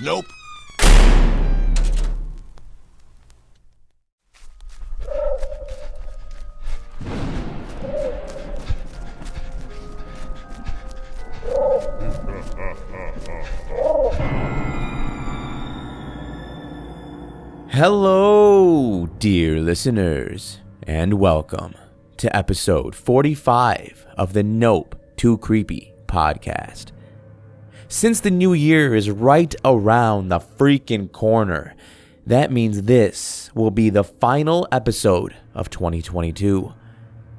Nope. Hello, dear listeners, and welcome to episode 45 of the Nope Too Creepy podcast. Since the new year is right around the freaking corner, that means this will be the final episode of 2022.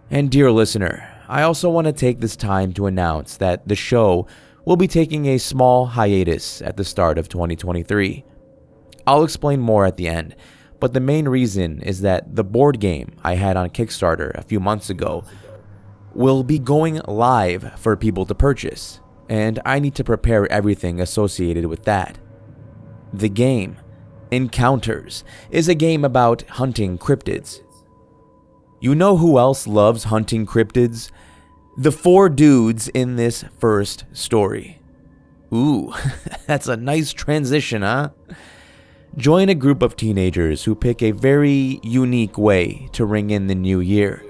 And dear listener, I also want to take this time to announce that the show will be taking a small hiatus at the start of 2023. I'll explain more at the end, but the main reason is that the board game I had on Kickstarter a few months ago will be going live for people to purchase, and I need to prepare everything associated with that. The game, Encounters, is a game about hunting cryptids. You know who else loves hunting cryptids? The four dudes in this first story. Ooh, that's a nice transition, huh? Join a group of teenagers who pick a very unique way to ring in the new year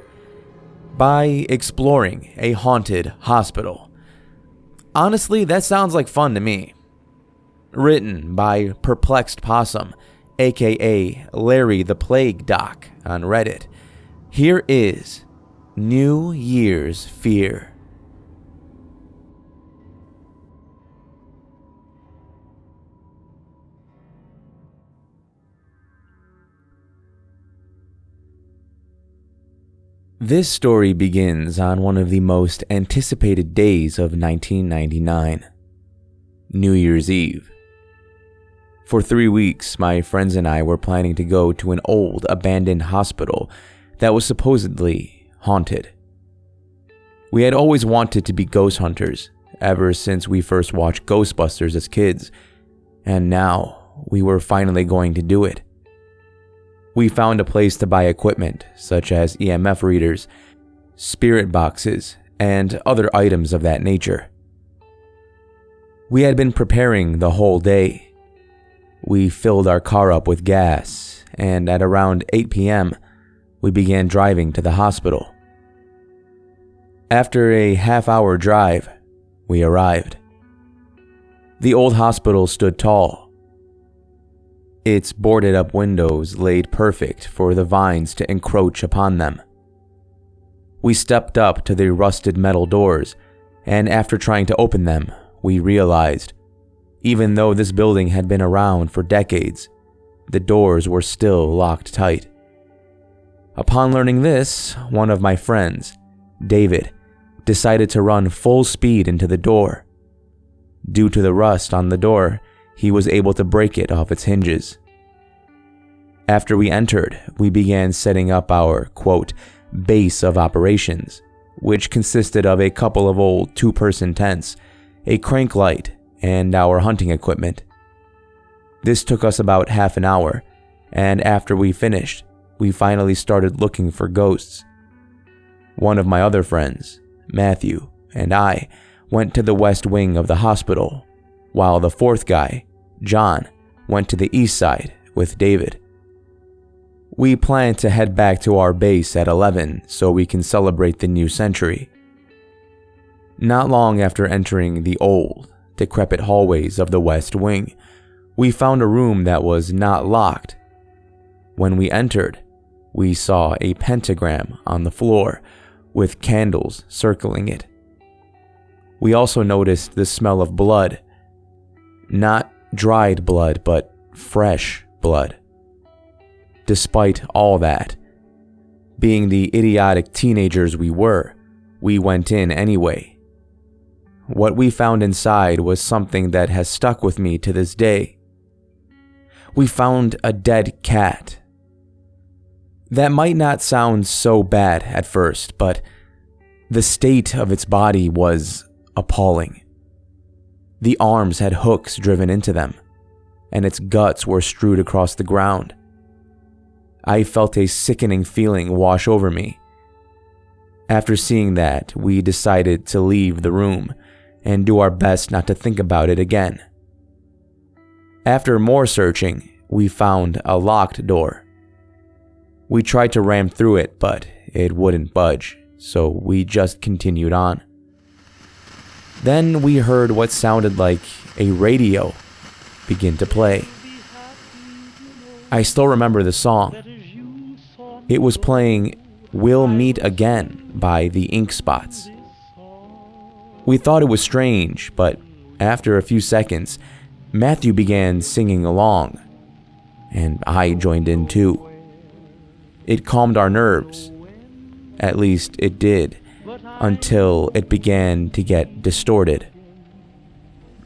by exploring a haunted hospital. Honestly, that sounds like fun to me. Written by Perplexed Possum, aka Larry the Plague Doc on Reddit, here is New Year's Fear. This story begins on one of the most anticipated days of 1999, New Year's Eve. For 3 weeks, my friends and I were planning to go to an old, abandoned hospital that was supposedly haunted. We had always wanted to be ghost hunters ever since we first watched Ghostbusters as kids, and now we were finally going to do it. We found a place to buy equipment such as EMF readers, spirit boxes, and other items of that nature. We had been preparing the whole day. We filled our car up with gas, and at around 8 p.m., we began driving to the hospital. After a half-hour drive, we arrived. The old hospital stood tall. Its boarded-up windows laid perfect for the vines to encroach upon them. We stepped up to the rusted metal doors, and after trying to open them, we realized, even though this building had been around for decades, the doors were still locked tight. Upon learning this, one of my friends, David, decided to run full speed into the door. Due to the rust on the door, he was able to break it off its hinges. After we entered, we began setting up our, quote, base of operations, which consisted of a couple of old two-person tents, a crank light, and our hunting equipment. This took us about half an hour, and after we finished, we finally started looking for ghosts. One of my other friends, Matthew, and I went to the west wing of the hospital, while the fourth guy, John, went to the east side with David. We planned to head back to our base at 11 so we can celebrate the new century. Not long after entering the old, decrepit hallways of the west wing, we found a room that was not locked. When we entered, we saw a pentagram on the floor with candles circling it. We also noticed the smell of blood. Not dried blood, but fresh blood. Despite all that, being the idiotic teenagers we were, we went in anyway. What we found inside was something that has stuck with me to this day. We found a dead cat. That might not sound so bad at first, but the state of its body was appalling. The arms had hooks driven into them, and its guts were strewed across the ground. I felt a sickening feeling wash over me. After seeing that, we decided to leave the room and do our best not to think about it again. After more searching, we found a locked door. We tried to ram through it, but it wouldn't budge, so we just continued on. Then we heard what sounded like a radio begin to play. I still remember the song. It was playing We'll Meet Again by the Ink Spots. We thought it was strange, but after a few seconds, Matthew began singing along, and I joined in too. It calmed our nerves. At least it did, until it began to get distorted.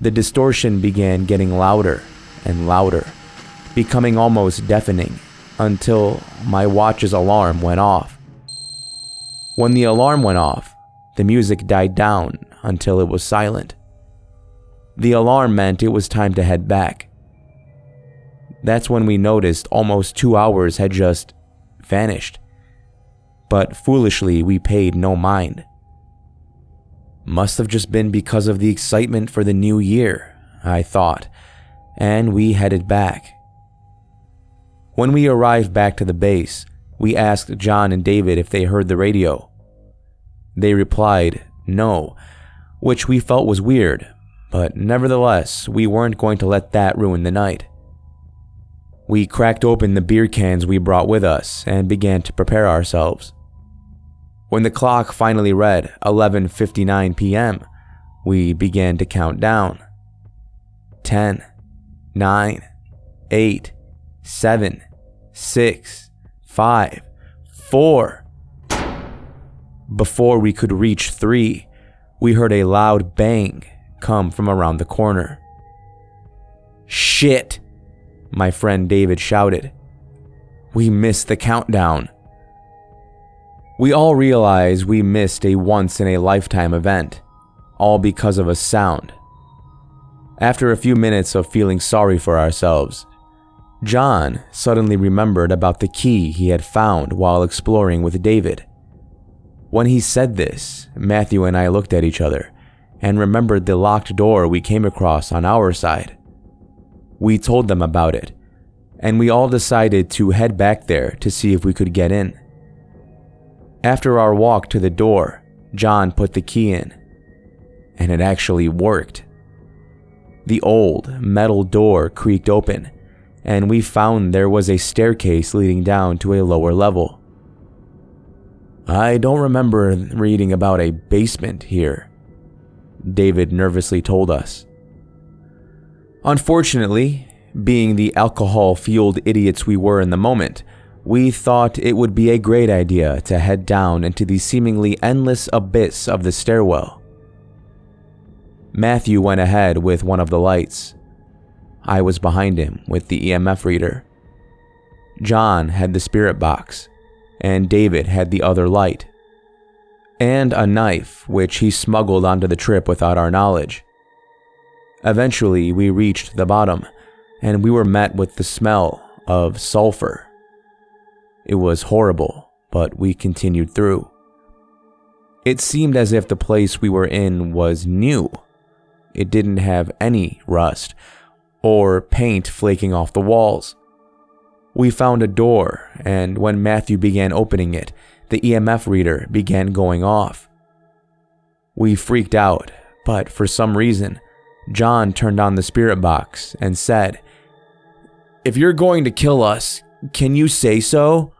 The distortion began getting louder and louder, becoming almost deafening, until my watch's alarm went off. When the alarm went off, the music died down until it was silent. The alarm meant it was time to head back. That's when we noticed almost 2 hours had just vanished. But foolishly, we paid no mind. Must have just been because of the excitement for the new year, I thought, and we headed back. When we arrived back to the base, we asked John and David if they heard the radio. They replied no, which we felt was weird, but nevertheless, we weren't going to let that ruin the night. We cracked open the beer cans we brought with us and began to prepare ourselves. When the clock finally read 11:59 p.m., we began to count down. 10, 9, 8, 7, 6, 5, 4. Before we could reach 3, we heard a loud bang come from around the corner. "Shit!" my friend David shouted. "We missed the countdown." We all realized we missed a once-in-a-lifetime event, all because of a sound. After a few minutes of feeling sorry for ourselves, John suddenly remembered about the key he had found while exploring with David. When he said this, Matthew and I looked at each other and remembered the locked door we came across on our side. We told them about it, and we all decided to head back there to see if we could get in. After our walk to the door, John put the key in, and it actually worked. The old metal door creaked open, and we found there was a staircase leading down to a lower level. "I don't remember reading about a basement here," David nervously told us. Unfortunately, being the alcohol-fueled idiots we were in the moment, we thought it would be a great idea to head down into the seemingly endless abyss of the stairwell. Matthew went ahead with one of the lights. I was behind him with the EMF reader. John had the spirit box, and David had the other light, and a knife which he smuggled onto the trip without our knowledge. Eventually, we reached the bottom, and we were met with the smell of sulfur. It was horrible, but we continued through. It seemed as if the place we were in was new. It didn't have any rust or paint flaking off the walls. We found a door, and when Matthew began opening it, the EMF reader began going off. We freaked out, but for some reason, John turned on the spirit box and said, "If you're going to kill us, can you say so?"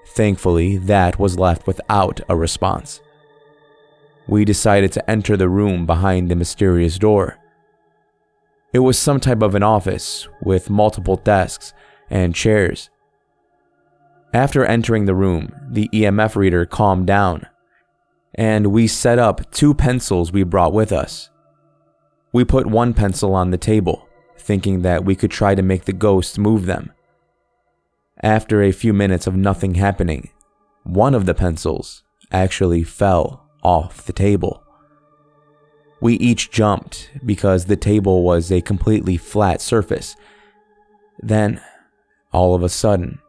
Thankfully, that was left without a response. We decided to enter the room behind the mysterious door. It was some type of an office with multiple desks and chairs. After entering the room, the EMF reader calmed down, and we set up 2 pencils we brought with us. We put one pencil on the table, thinking that we could try to make the ghosts move them. After a few minutes of nothing happening, one of the pencils actually fell off the table. We each jumped because the table was a completely flat surface. Then, all of a sudden,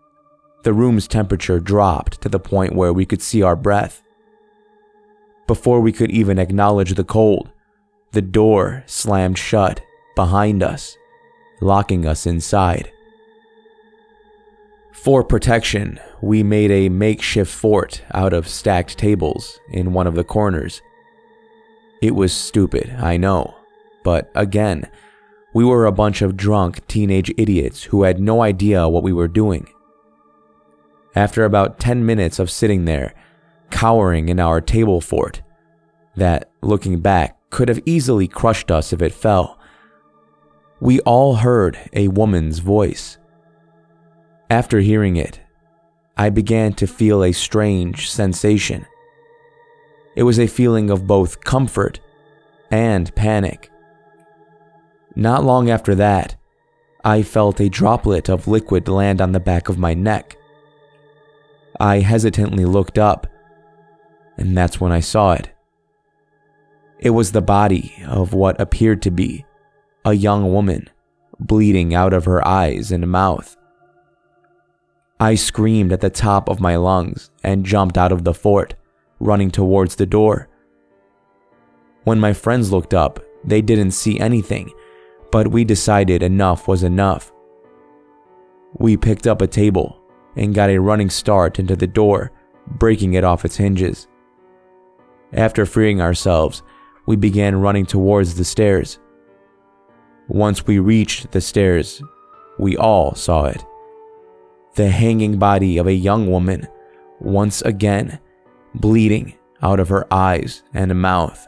the room's temperature dropped to the point where we could see our breath. Before we could even acknowledge the cold, the door slammed shut behind us, locking us inside. For protection, we made a makeshift fort out of stacked tables in one of the corners. It was stupid, I know, but again, we were a bunch of drunk teenage idiots who had no idea what we were doing. After about 10 minutes of sitting there, cowering in our table fort, that, looking back, could have easily crushed us if it fell, we all heard a woman's voice. After hearing it, I began to feel a strange sensation. It was a feeling of both comfort and panic. Not long after that, I felt a droplet of liquid land on the back of my neck. I hesitantly looked up, and that's when I saw it. It was the body of what appeared to be a young woman, bleeding out of her eyes and mouth. I screamed at the top of my lungs and jumped out of the fort, running towards the door. When my friends looked up, they didn't see anything, but we decided enough was enough. We picked up a table and got a running start into the door, breaking it off its hinges. After freeing ourselves, we began running towards the stairs. Once we reached the stairs, we all saw it. The hanging body of a young woman, once again, bleeding out of her eyes and mouth.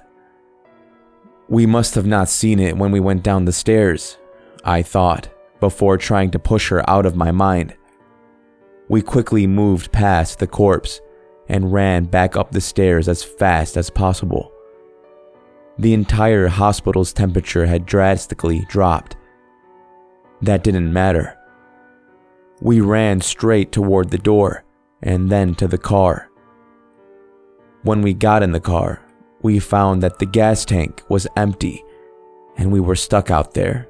We must have not seen it when we went down the stairs, I thought, before trying to push her out of my mind. We quickly moved past the corpse and ran back up the stairs as fast as possible. The entire hospital's temperature had drastically dropped. That didn't matter. We ran straight toward the door and then to the car. When we got in the car, we found that the gas tank was empty and we were stuck out there.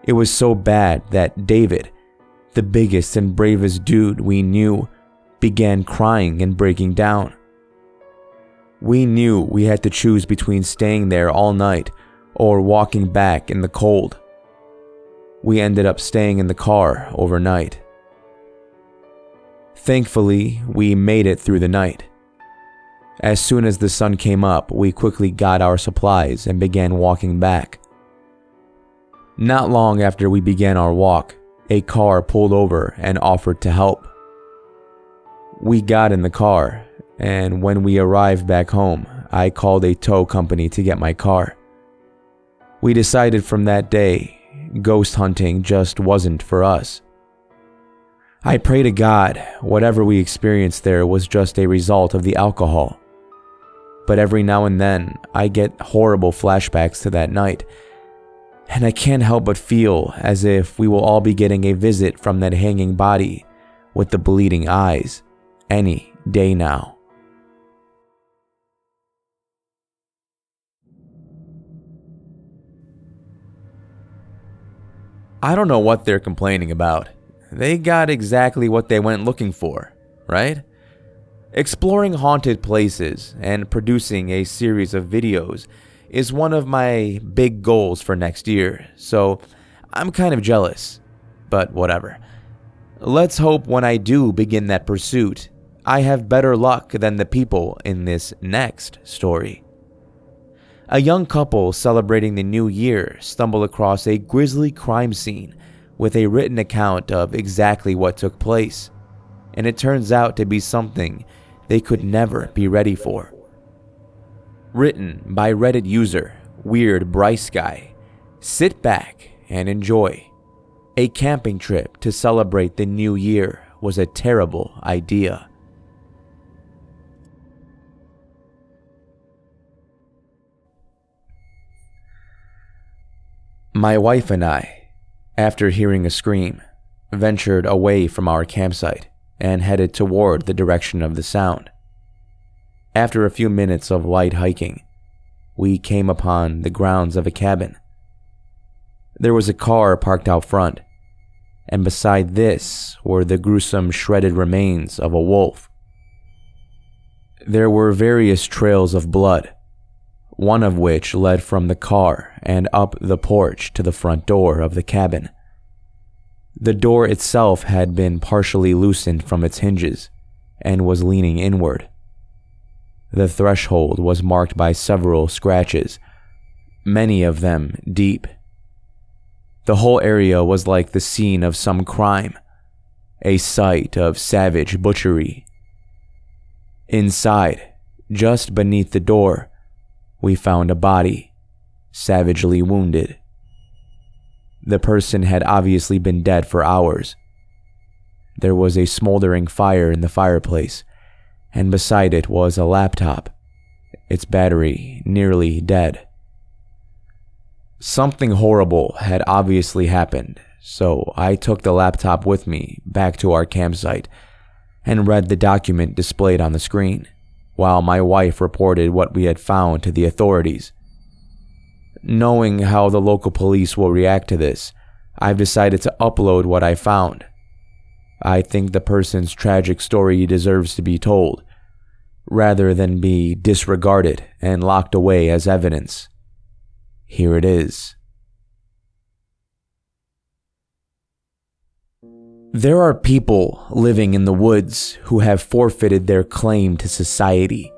It was so bad that David, the biggest and bravest dude we knew, began crying and breaking down. We knew we had to choose between staying there all night or walking back in the cold. We ended up staying in the car overnight. Thankfully, we made it through the night. As soon as the sun came up, we quickly got our supplies and began walking back. Not long after we began our walk, a car pulled over and offered to help. We got in the car, and when we arrived back home, I called a tow company to get my car. We decided from that day, ghost hunting just wasn't for us. I pray to God whatever we experienced there was just a result of the alcohol. But every now and then, I get horrible flashbacks to that night, and I can't help but feel as if we will all be getting a visit from that hanging body with the bleeding eyes any day now. I don't know what they're complaining about. They got exactly what they went looking for, right? Exploring haunted places and producing a series of videos is one of my big goals for next year, so I'm kind of jealous, but whatever. Let's hope when I do begin that pursuit, I have better luck than the people in this next story. A young couple celebrating the new year stumble across a grisly crime scene with a written account of exactly what took place, and it turns out to be something they could never be ready for. Written by Reddit user WeirdBryceGuy. Sit back and enjoy. A camping trip to celebrate the new year was a terrible idea. My wife and I, after hearing a scream, ventured away from our campsite and headed toward the direction of the sound. After a few minutes of light hiking, we came upon the grounds of a cabin. There was a car parked out front, and beside this were the gruesome shredded remains of a wolf. There were various trails of blood, one of which led from the car and up the porch to the front door of the cabin. The door itself had been partially loosened from its hinges and was leaning inward. The threshold was marked by several scratches, many of them deep. The whole area was like the scene of some crime, a site of savage butchery. Inside, just beneath the door, we found a body, savagely wounded. The person had obviously been dead for hours. There was a smoldering fire in the fireplace, and beside it was a laptop, its battery nearly dead. Something horrible had obviously happened, so I took the laptop with me back to our campsite and read the document displayed on the screen, while my wife reported what we had found to the authorities. Knowing how the local police will react to this, I've decided to upload what I found. I think the person's tragic story deserves to be told, rather than be disregarded and locked away as evidence. Here it is. There are people living in the woods who have forfeited their claim to society.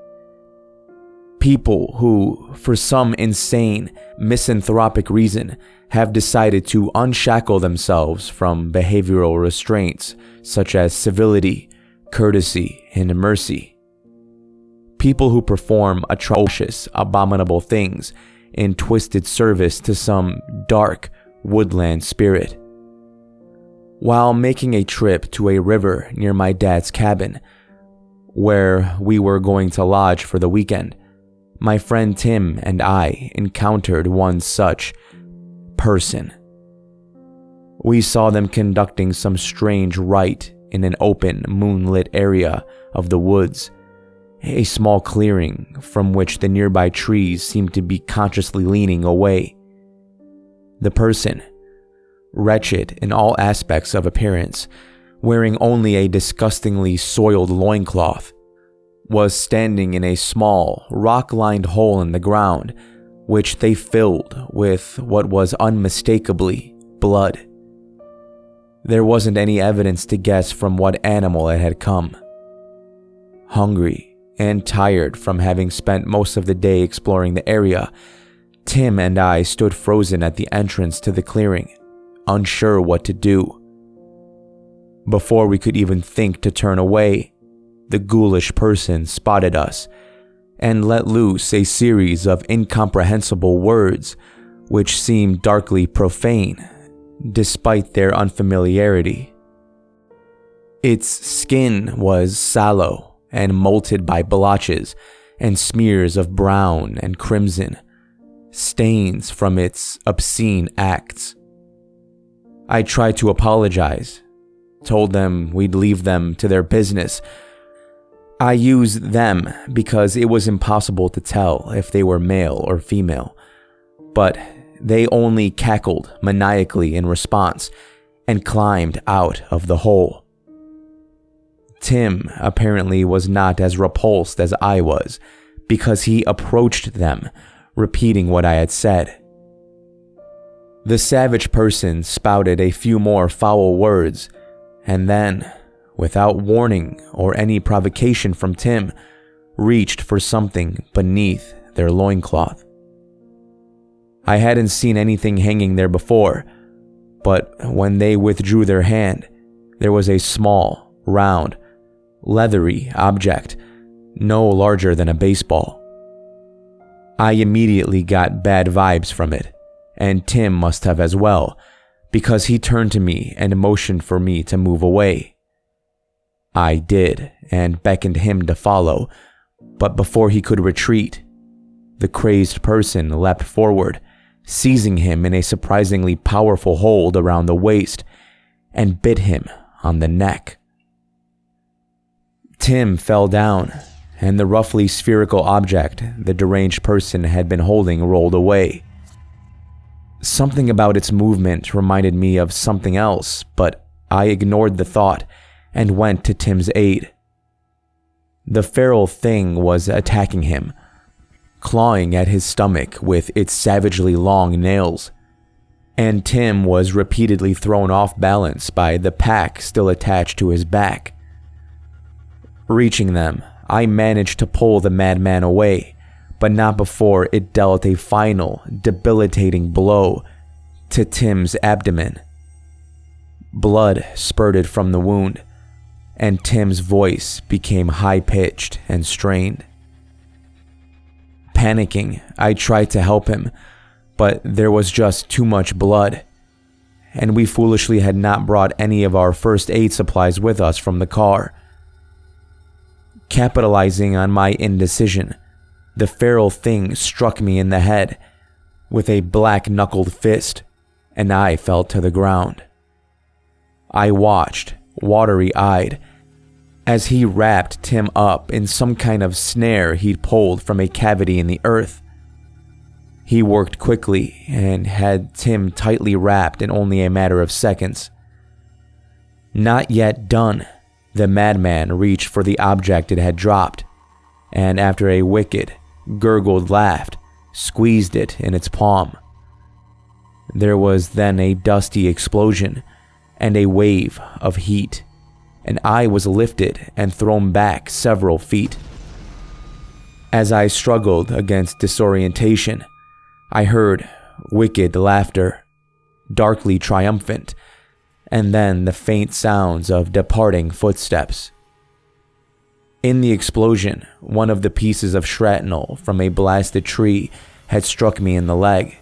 People who, for some insane, misanthropic reason, have decided to unshackle themselves from behavioral restraints such as civility, courtesy, and mercy. People who perform atrocious, abominable things in twisted service to some dark, woodland spirit. While making a trip to a river near my dad's cabin, where we were going to lodge for the weekend, my friend Tim and I encountered one such person. We saw them conducting some strange rite in an open, moonlit area of the woods, a small clearing from which the nearby trees seemed to be consciously leaning away. The person, wretched in all aspects of appearance, wearing only a disgustingly soiled loincloth, was standing in a small, rock-lined hole in the ground, which they filled with what was unmistakably blood. There wasn't any evidence to guess from what animal it had come. Hungry and tired from having spent most of the day exploring the area, Tim and I stood frozen at the entrance to the clearing, unsure what to do. Before we could even think to turn away, the ghoulish person spotted us and let loose a series of incomprehensible words which seemed darkly profane, despite their unfamiliarity. Its skin was sallow and molted by blotches and smears of brown and crimson, stains from its obscene acts. I tried to apologize, told them we'd leave them to their business. I used them because it was impossible to tell if they were male or female, but they only cackled maniacally in response and climbed out of the hole. Tim apparently was not as repulsed as I was because he approached them, repeating what I had said. The savage person spouted a few more foul words, and then, without warning or any provocation from Tim, reached for something beneath their loincloth. I hadn't seen anything hanging there before, but when they withdrew their hand, there was a small, round, leathery object, no larger than a baseball. I immediately got bad vibes from it, and Tim must have as well, because he turned to me and motioned for me to move away. I did, and beckoned him to follow, but before he could retreat, the crazed person leapt forward, seizing him in a surprisingly powerful hold around the waist, and bit him on the neck. Tim fell down, and the roughly spherical object the deranged person had been holding rolled away. Something about its movement reminded me of something else, but I ignored the thought and went to Tim's aid. The feral thing was attacking him, clawing at his stomach with its savagely long nails, and Tim was repeatedly thrown off balance by the pack still attached to his back. Reaching them, I managed to pull the madman away, but not before it dealt a final, debilitating blow to Tim's abdomen. Blood spurted from the wound, and Tim's voice became high-pitched and strained. Panicking, I tried to help him, but there was just too much blood, and we foolishly had not brought any of our first aid supplies with us from the car. Capitalizing on my indecision, the feral thing struck me in the head with a black-knuckled fist, and I fell to the ground. I watched, watery-eyed, as he wrapped Tim up in some kind of snare he'd pulled from a cavity in the earth. He worked quickly and had Tim tightly wrapped in only a matter of seconds. Not yet done, the madman reached for the object it had dropped, and after a wicked, gurgled laugh, squeezed it in its palm. There was then a dusty explosion and a wave of heat, and I was lifted and thrown back several feet. As I struggled against disorientation, I heard wicked laughter, darkly triumphant, and then the faint sounds of departing footsteps. In the explosion, one of the pieces of shrapnel from a blasted tree had struck me in the leg,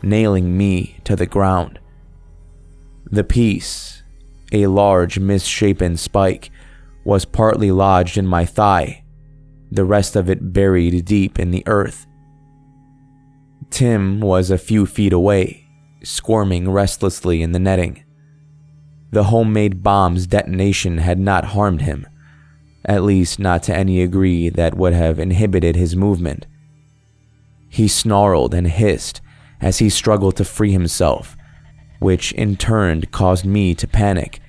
nailing me to the ground. The piece, a large misshapen spike, was partly lodged in my thigh, the rest of it buried deep in the earth. Tim was a few feet away, squirming restlessly in the netting. The homemade bomb's detonation had not harmed him, at least not to any degree that would have inhibited his movement. He snarled and hissed as he struggled to free himself, which in turn caused me to panic,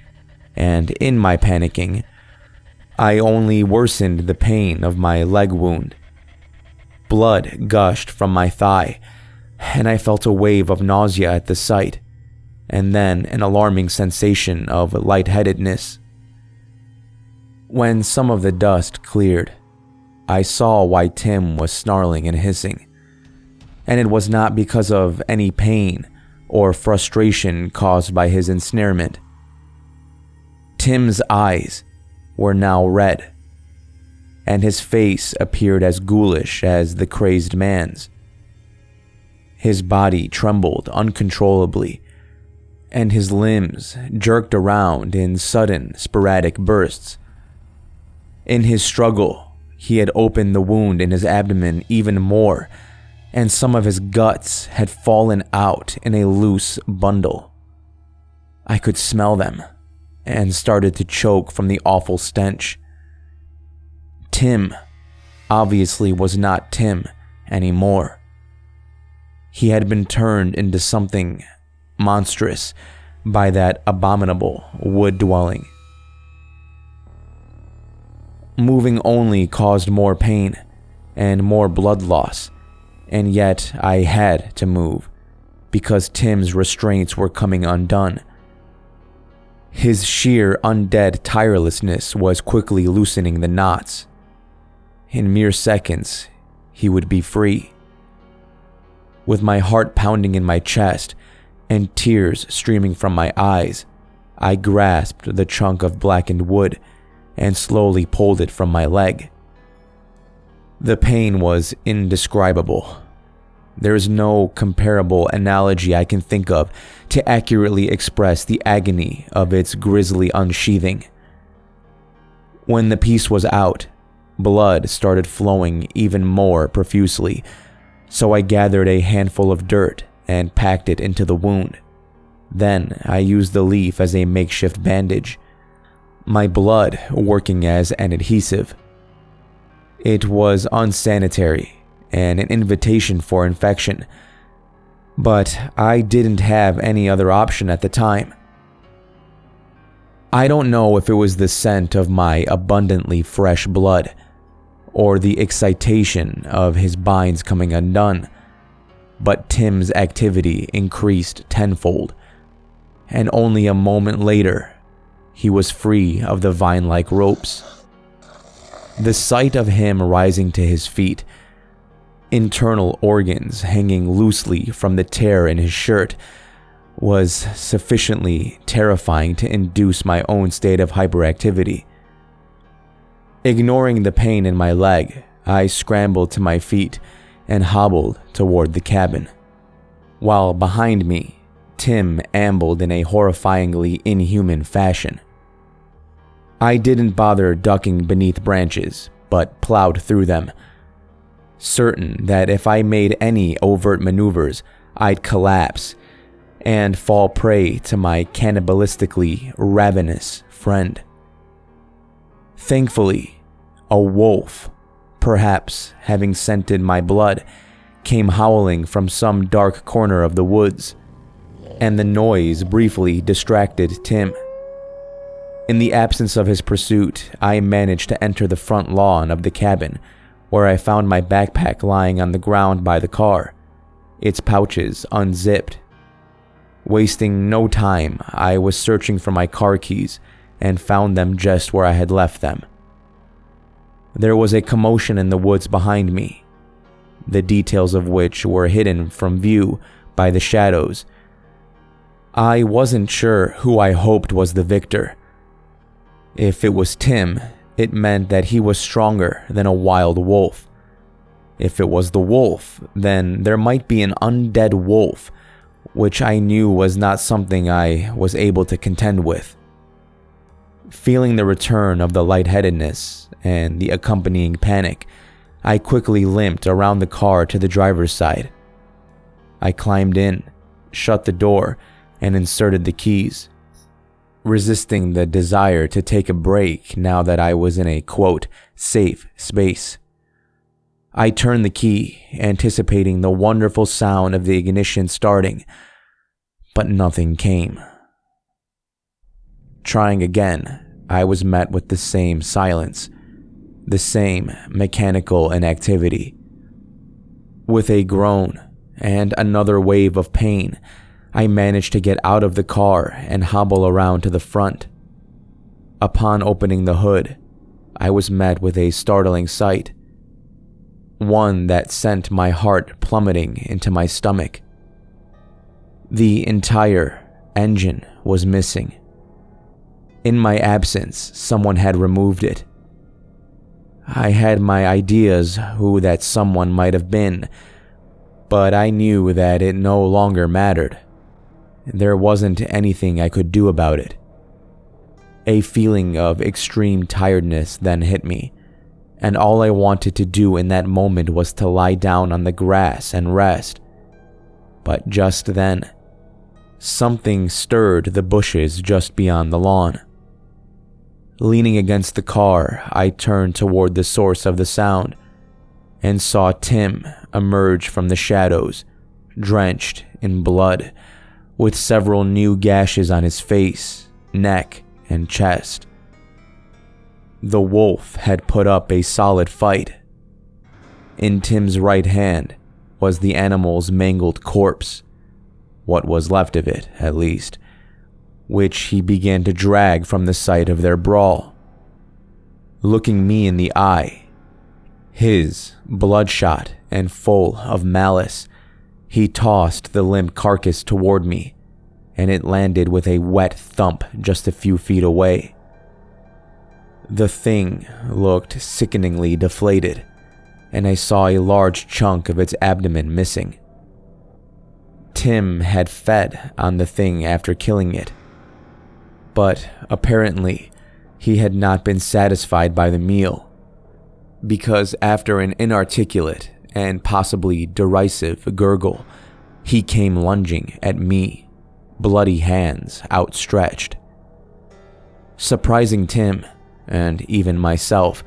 and in my panicking, I only worsened the pain of my leg wound. Blood gushed from my thigh, and I felt a wave of nausea at the sight, and then an alarming sensation of lightheadedness. When some of the dust cleared, I saw why Tim was snarling and hissing, and it was not because of any pain or frustration caused by his ensnarement. Tim's eyes were now red, and his face appeared as ghoulish as the crazed man's. His body trembled uncontrollably, and his limbs jerked around in sudden, sporadic bursts. In his struggle, he had opened the wound in his abdomen even more, and some of his guts had fallen out in a loose bundle. I could smell them, and started to choke from the awful stench. Tim obviously was not Tim anymore. He had been turned into something monstrous by that abominable wood dwelling. Moving only caused more pain and more blood loss, and yet I had to move, because Tim's restraints were coming undone. His sheer undead tirelessness was quickly loosening the knots. In mere seconds, he would be free. With my heart pounding in my chest and tears streaming from my eyes, I grasped the chunk of blackened wood and slowly pulled it from my leg. The pain was indescribable. There is no comparable analogy I can think of to accurately express the agony of its grisly unsheathing. When the piece was out, blood started flowing even more profusely, so I gathered a handful of dirt and packed it into the wound. Then I used the leaf as a makeshift bandage, my blood working as an adhesive. It was unsanitary and an invitation for infection, but I didn't have any other option at the time. I don't know if it was the scent of my abundantly fresh blood, or the excitation of his binds coming undone, but Tim's activity increased tenfold, and only a moment later, he was free of the vine-like ropes. The sight of him rising to his feet, internal organs hanging loosely from the tear in his shirt, was sufficiently terrifying to induce my own state of hyperactivity. Ignoring the pain in my leg, I scrambled to my feet and hobbled toward the cabin, while behind me, Tim ambled in a horrifyingly inhuman fashion. I didn't bother ducking beneath branches, but plowed through them, certain that if I made any overt maneuvers, I'd collapse and fall prey to my cannibalistically ravenous friend. Thankfully, a wolf, perhaps having scented my blood, came howling from some dark corner of the woods, and the noise briefly distracted Tim. In the absence of his pursuit, I managed to enter the front lawn of the cabin, where I found my backpack lying on the ground by the car, its pouches unzipped. Wasting no time, I was searching for my car keys and found them just where I had left them. There was a commotion in the woods behind me, the details of which were hidden from view by the shadows. I wasn't sure who I hoped was the victor. If it was Tim, it meant that he was stronger than a wild wolf. If it was the wolf, then there might be an undead wolf, which I knew was not something I was able to contend with. Feeling the return of the lightheadedness and the accompanying panic, I quickly limped around the car to the driver's side. I climbed in, shut the door, and inserted the keys, resisting the desire to take a break now that I was in a, quote, safe space. I turned the key, anticipating the wonderful sound of the ignition starting, but nothing came. Trying again, I was met with the same silence, the same mechanical inactivity. With a groan and another wave of pain, I managed to get out of the car and hobble around to the front. Upon opening the hood, I was met with a startling sight, one that sent my heart plummeting into my stomach. The entire engine was missing. In my absence, someone had removed it. I had my ideas who that someone might have been, but I knew that it no longer mattered. There wasn't anything I could do about it. A feeling of extreme tiredness then hit me, and all I wanted to do in that moment was to lie down on the grass and rest. But just then, something stirred the bushes just beyond the lawn. Leaning against the car, I turned toward the source of the sound and saw Tim emerge from the shadows, drenched in blood, with several new gashes on his face, neck, and chest. The wolf had put up a solid fight. In Tim's right hand was the animal's mangled corpse, what was left of it, at least, which he began to drag from the site of their brawl. Looking me in the eye, his bloodshot and full of malice, he tossed the limp carcass toward me, and it landed with a wet thump just a few feet away. The thing looked sickeningly deflated, and I saw a large chunk of its abdomen missing. Tim had fed on the thing after killing it, but apparently he had not been satisfied by the meal, because after an inarticulate and possibly derisive gurgle, he came lunging at me, bloody hands outstretched. Surprising Tim, and even myself,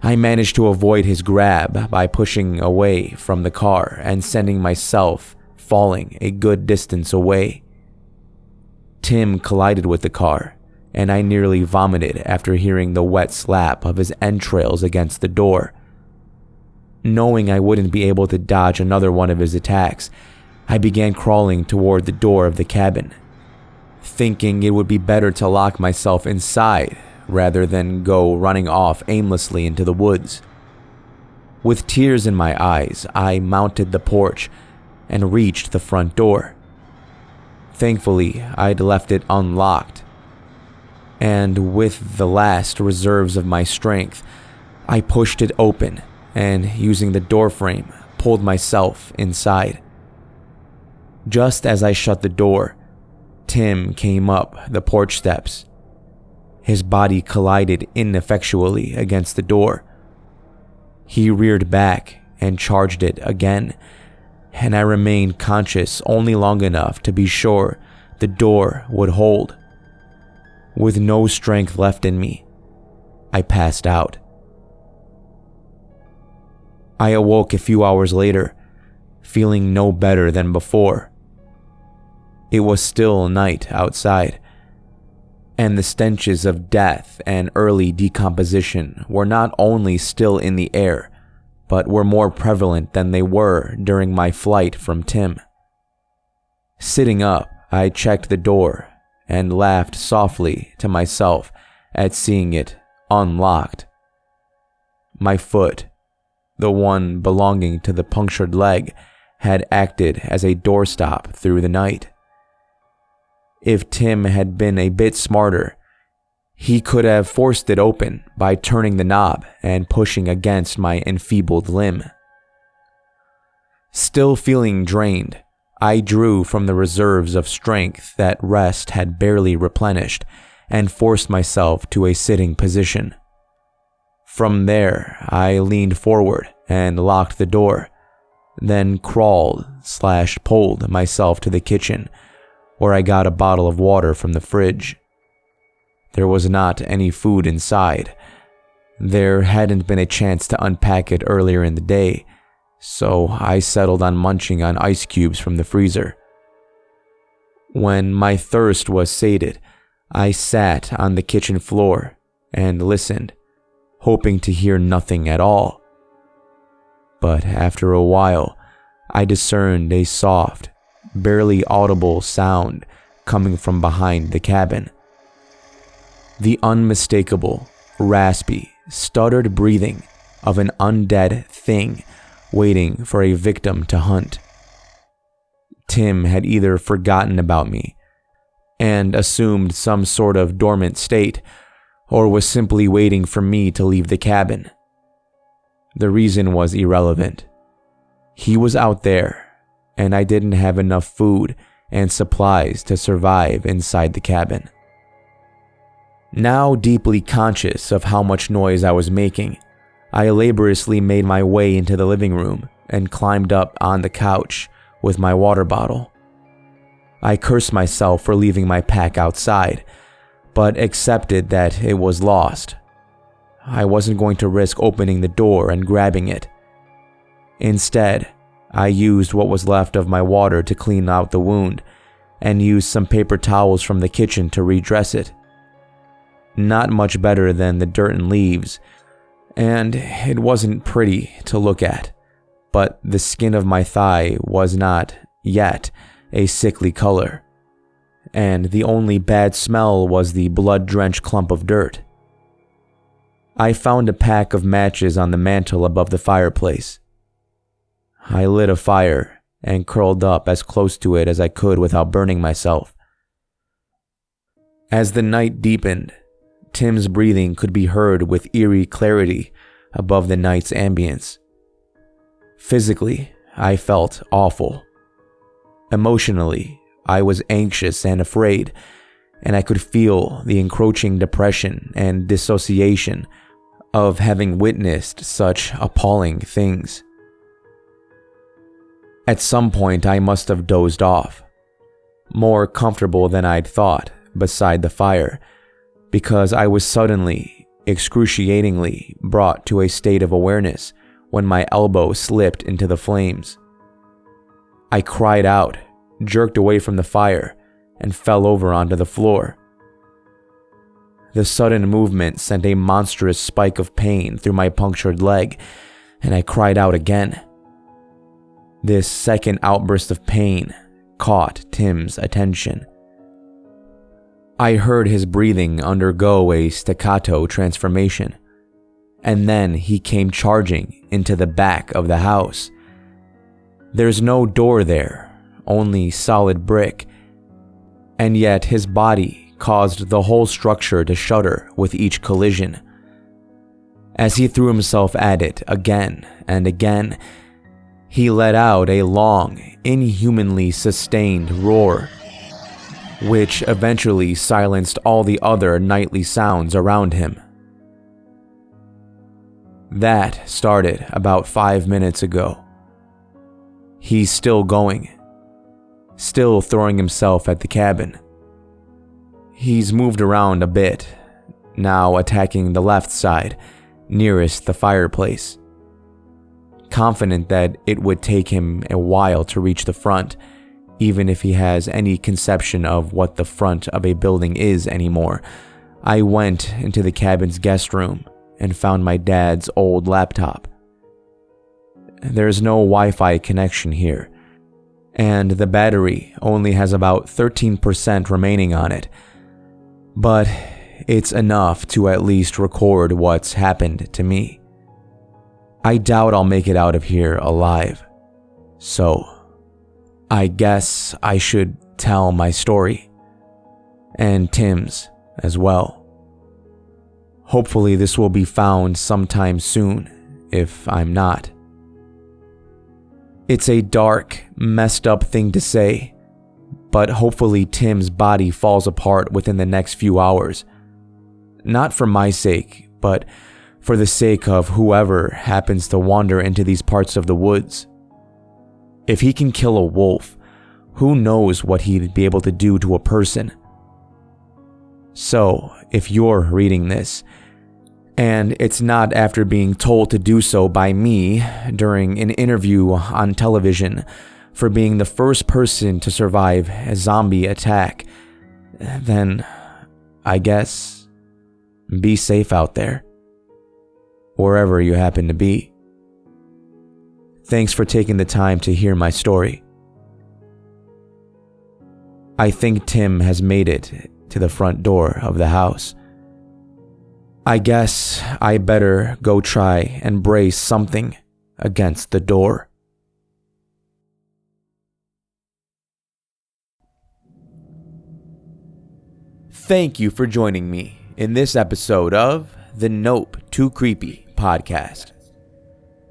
I managed to avoid his grab by pushing away from the car and sending myself falling a good distance away. Tim collided with the car, and I nearly vomited after hearing the wet slap of his entrails against the door. Knowing I wouldn't be able to dodge another one of his attacks, I began crawling toward the door of the cabin, thinking it would be better to lock myself inside rather than go running off aimlessly into the woods. With tears in my eyes, I mounted the porch and reached the front door. Thankfully, I'd left it unlocked, and with the last reserves of my strength, I pushed it open and, using the doorframe, pulled myself inside. Just as I shut the door, Tim came up the porch steps. His body collided ineffectually against the door. He reared back and charged it again, and I remained conscious only long enough to be sure the door would hold. With no strength left in me, I passed out. I awoke a few hours later, feeling no better than before. It was still night outside, and the stenches of death and early decomposition were not only still in the air, but were more prevalent than they were during my flight from Tim. Sitting up, I checked the door and laughed softly to myself at seeing it unlocked. My foot, the one belonging to the punctured leg, had acted as a doorstop through the night. If Tim had been a bit smarter, he could have forced it open by turning the knob and pushing against my enfeebled limb. Still feeling drained, I drew from the reserves of strength that rest had barely replenished and forced myself to a sitting position. From there, I leaned forward and locked the door, then crawled/pulled myself to the kitchen, where I got a bottle of water from the fridge. There was not any food inside. There hadn't been a chance to unpack it earlier in the day, so I settled on munching on ice cubes from the freezer. When my thirst was sated, I sat on the kitchen floor and listened, hoping to hear nothing at all. But after a while, I discerned a soft, barely audible sound coming from behind the cabin. The unmistakable, raspy, stuttered breathing of an undead thing waiting for a victim to hunt. Tim had either forgotten about me and assumed some sort of dormant state, or was simply waiting for me to leave the cabin. The reason was irrelevant. He was out there, and I didn't have enough food and supplies to survive inside the cabin. Now deeply conscious of how much noise I was making, I laboriously made my way into the living room and climbed up on the couch with my water bottle. I cursed myself for leaving my pack outside, but accepted that it was lost. I wasn't going to risk opening the door and grabbing it. Instead, I used what was left of my water to clean out the wound and used some paper towels from the kitchen to redress it. Not much better than the dirt and leaves, and it wasn't pretty to look at, but the skin of my thigh was not, yet, a sickly color, and the only bad smell was the blood-drenched clump of dirt. I found a pack of matches on the mantel above the fireplace. I lit a fire and curled up as close to it as I could without burning myself. As the night deepened, Tim's breathing could be heard with eerie clarity above the night's ambience. Physically, I felt awful. Emotionally, I was anxious and afraid, and I could feel the encroaching depression and dissociation of having witnessed such appalling things. At some point, I must have dozed off, more comfortable than I'd thought, beside the fire, because I was suddenly, excruciatingly brought to a state of awareness when my elbow slipped into the flames. I cried out, jerked away from the fire, and fell over onto the floor. The sudden movement sent a monstrous spike of pain through my punctured leg, and I cried out again. This second outburst of pain caught Tim's attention. I heard his breathing undergo a staccato transformation, and then he came charging into the back of the house. There's no door there, only solid brick, and yet his body caused the whole structure to shudder with each collision. As he threw himself at it again and again, he let out a long, inhumanly sustained roar, which eventually silenced all the other nightly sounds around him. That started about 5 minutes ago. He's still going, still throwing himself at the cabin. He's moved around a bit, now attacking the left side, nearest the fireplace. Confident that it would take him a while to reach the front, even if he has any conception of what the front of a building is anymore, I went into the cabin's guest room and found my dad's old laptop. There's no Wi-Fi connection here, and the battery only has about 13% remaining on it, but it's enough to at least record what's happened to me. I doubt I'll make it out of here alive, so I guess I should tell my story, and Tim's as well. Hopefully this will be found sometime soon, if I'm not. It's a dark, messed up thing to say, but hopefully Tim's body falls apart within the next few hours. Not for my sake, but for the sake of whoever happens to wander into these parts of the woods. If he can kill a wolf, who knows what he'd be able to do to a person? So, if you're reading this, and it's not after being told to do so by me during an interview on television for being the first person to survive a zombie attack, then I guess be safe out there, wherever you happen to be. Thanks for taking the time to hear my story. I think Tim has made it to the front door of the house. I guess I better go try and brace something against the door. Thank you for joining me in this episode of the Nope Too Creepy podcast.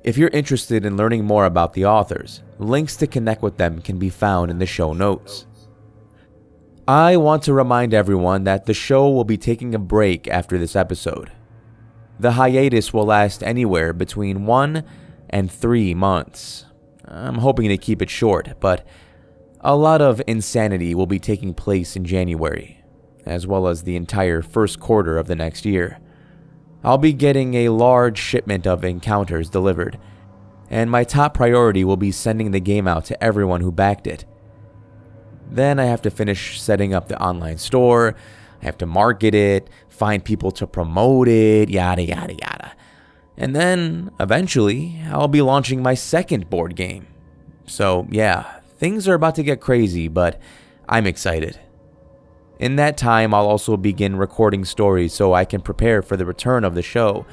If you're interested in learning more about the authors, links to connect with them can be found in the show notes. I want to remind everyone that the show will be taking a break after this episode. The hiatus will last anywhere between 1 and 3 months. I'm hoping to keep it short, but a lot of insanity will be taking place in January, as well as the entire first quarter of the next year. I'll be getting a large shipment of encounters delivered, and my top priority will be sending the game out to everyone who backed it. Then I have to finish setting up the online store, I have to market it, find people to promote it, yada yada yada. And then, eventually, I'll be launching my second board game. So yeah, things are about to get crazy, but I'm excited. In that time, I'll also begin recording stories so I can prepare for the return of the show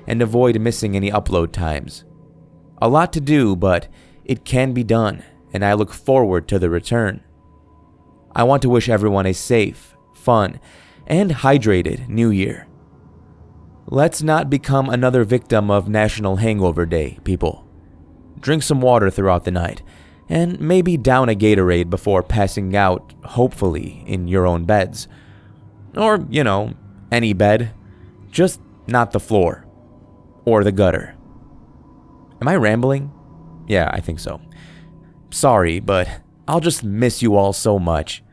and avoid missing any upload times. A lot to do, but it can be done, and I look forward to the return. I want to wish everyone a safe, fun, and hydrated New Year. Let's not become another victim of National Hangover Day, people. Drink some water throughout the night, and maybe down a Gatorade before passing out, hopefully, in your own beds. Or, any bed. Just not the floor. Or the gutter. Am I rambling? Yeah, I think so. Sorry, but I'll just miss you all so much.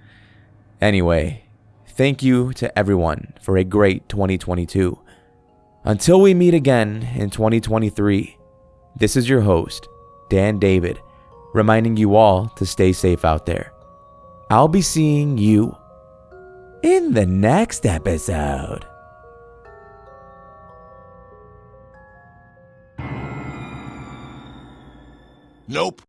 Anyway, thank you to everyone for a great 2022. Until we meet again in 2023, this is your host, Dan David, reminding you all to stay safe out there. I'll be seeing you in the next episode. Nope.